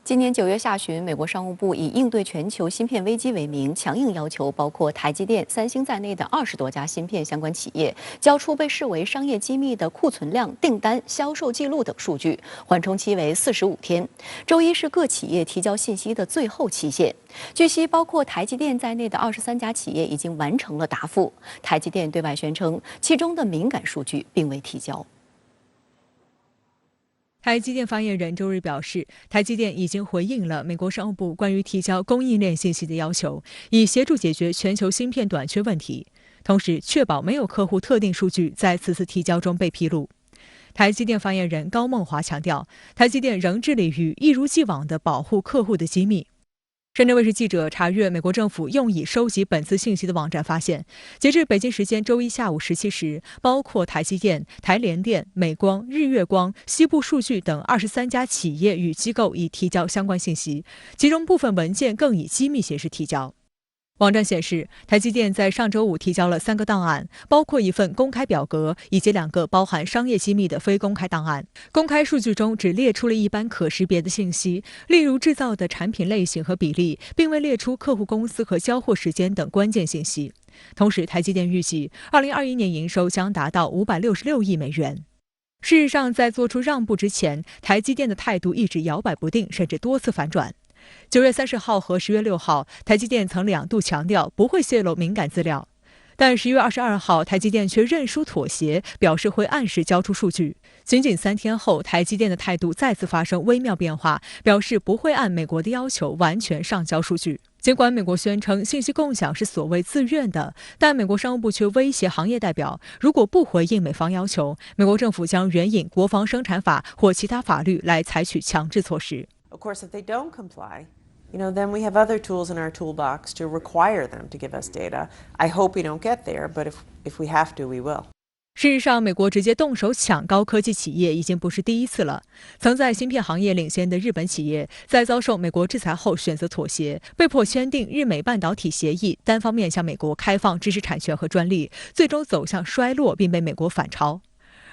今年9月下旬，美国商务部以应对全球芯片危机为名，强硬要求包括台积电、三星在内的20多家芯片相关企业交出被视为商业机密的库存量、订单、销售记录等数据，缓冲期为45天。周一是各企业提交信息的最后期限。据悉，包括台积电在内的23家企业已经完成了答复。台积电对外宣称，其中的敏感数据并未提交。台积电发言人周日表示，台积电已经回应了美国商务部关于提交供应链信息的要求，以协助解决全球芯片短缺问题，同时确保没有客户特定数据在此次提交中被披露。台积电发言人高梦华强调，台积电仍致力于一如既往地保护客户的机密。深圳卫视记者查阅美国政府用以收集本次信息的网站发现，截至北京时间周一下午17时，包括台积电、台联电、美光、日月光、西部数据等23家企业与机构已提交相关信息，其中部分文件更以机密形式提交。网站显示，台积电在上周五提交了3个档案，包括一份公开表格以及2个包含商业机密的非公开档案。公开数据中只列出了一般可识别的信息，例如制造的产品类型和比例，并未列出客户公司和交货时间等关键信息。同时，台积电预计2021年营收将达到566亿美元。事实上，在做出让步之前，台积电的态度一直摇摆不定，甚至多次反转。9月30号和10月6号，台积电曾2度强调不会泄露敏感资料，但10月22号，台积电却认输妥协，表示会按时交出数据。仅3天后，台积电的态度再次发生微妙变化，表示不会按美国的要求完全上交数据。尽管美国宣称信息共享是所谓自愿的，但美国商务部却威胁行业代表，如果不回应美方要求，美国政府将援引国防生产法或其他法律来采取强制措施。Of course, if they don't comply, then we have other tools in our toolbox to require them to give us data. I hope we don't get there, but if we have to, we will. 事实上，美国直接动手抢高科技企业已经不是第一次了。曾在芯片行业领先的日本企业，在遭受美国制裁后选择妥协，被迫签订日美半导体协议，单方面向美国开放知识产权和专利，最终走向衰落，并被美国反超。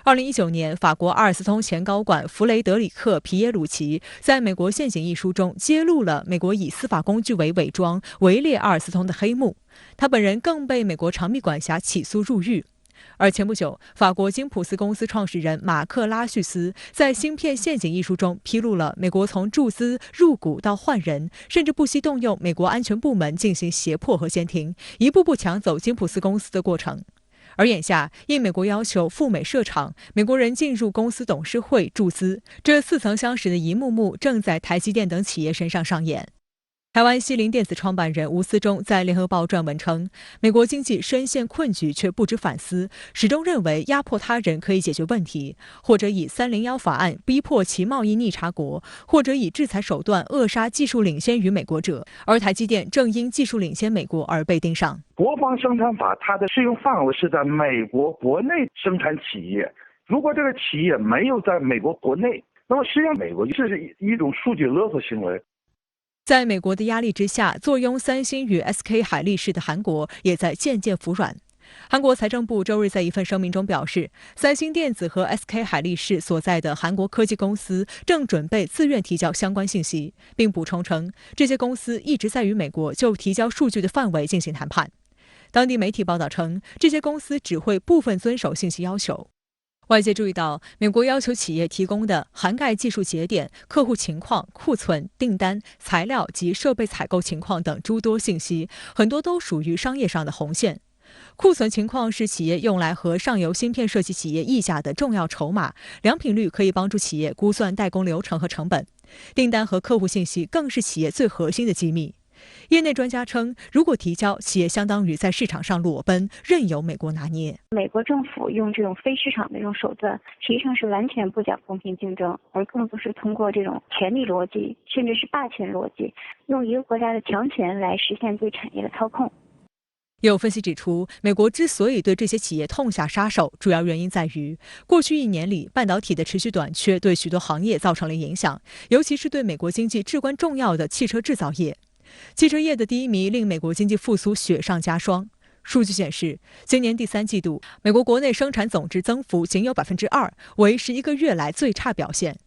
2019年，法国阿尔斯通前高管弗雷德里克·皮耶鲁奇在美国陷阱一书中揭露了美国以司法工具为伪装围猎阿尔斯通的黑幕，他本人更被美国长臂管辖起诉入狱。而前不久，法国金普斯公司创始人马克·拉叙斯在《芯片陷阱》一书中披露了美国从注资、入股到换人，甚至不惜动用美国安全部门进行胁迫和监听，一步步抢走金普斯公司的过程。而眼下，应美国要求赴美设厂，美国人进入公司董事会注资，这似曾相识的一幕幕正在台积电等企业身上上演。台湾西林电子创办人吴思忠在联合报撰文称，美国经济深陷困局却不知反思，始终认为压迫他人可以解决问题，或者以301法案逼迫其贸易逆差国，或者以制裁手段扼杀技术领先于美国者，而台积电正因技术领先美国而被盯上。国防生产法它的适用范围是在美国国内生产企业，如果这个企业没有在美国国内，那么实际上美国这是一种数据勒索行为。在美国的压力之下，坐拥三星与 SK 海力士的韩国也在渐渐服软。韩国财政部周日在一份声明中表示，三星电子和 SK 海力士所在的韩国科技公司正准备自愿提交相关信息，并补充称，这些公司一直在与美国就提交数据的范围进行谈判。当地媒体报道称，这些公司只会部分遵守信息要求。外界注意到，美国要求企业提供的涵盖技术节点、客户情况、库存、订单、材料及设备采购情况等诸多信息，很多都属于商业上的红线。库存情况是企业用来和上游芯片设计企业议价的重要筹码，良品率可以帮助企业估算代工流程和成本。订单和客户信息更是企业最核心的机密。业内专家称，如果提交，企业相当于在市场上裸奔，任由美国拿捏。美国政府用这种非市场的这种手段，实际上是完全不讲公平竞争，而更多是通过这种权力逻辑，甚至是霸权逻辑，用一个国家的强权来实现对产业的操控。有分析指出，美国之所以对这些企业痛下杀手，主要原因在于过去1年里，半导体的持续短缺对许多行业造成了影响，尤其是对美国经济至关重要的汽车制造业。汽车业的低迷令美国经济复苏雪上加霜。数据显示，今年第3季度，美国国内生产总值增幅仅有2%，为11个月来最差表现。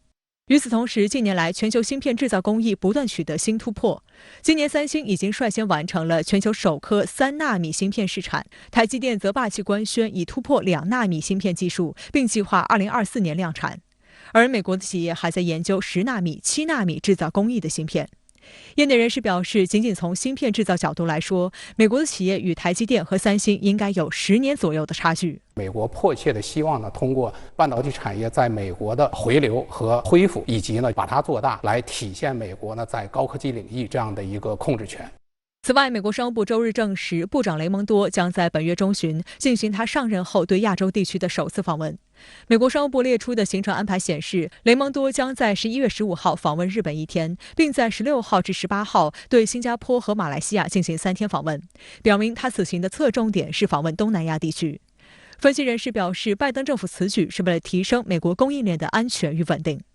与此同时，近年来全球芯片制造工艺不断取得新突破。今年，三星已经率先完成了全球首颗3纳米芯片试产，台积电则霸气官宣已突破2纳米芯片技术，并计划2024年量产。而美国的企业还在研究10纳米、7纳米制造工艺的芯片。业内人士表示，仅仅从芯片制造角度来说，美国的企业与台积电和三星应该有10年左右的差距。美国迫切的希望呢，通过半导体产业在美国的回流和恢复，以及呢把它做大，来体现美国呢在高科技领域这样的一个控制权。此外，美国商务部周日证实，部长雷蒙多将在本月中旬进行他上任后对亚洲地区的首次访问。美国商务部列出的行程安排显示，雷蒙多将在11月15号访问日本1天，并在16号至18号对新加坡和马来西亚进行3天访问，表明他此行的侧重点是访问东南亚地区。分析人士表示，拜登政府此举是为了提升美国供应链的安全与稳定。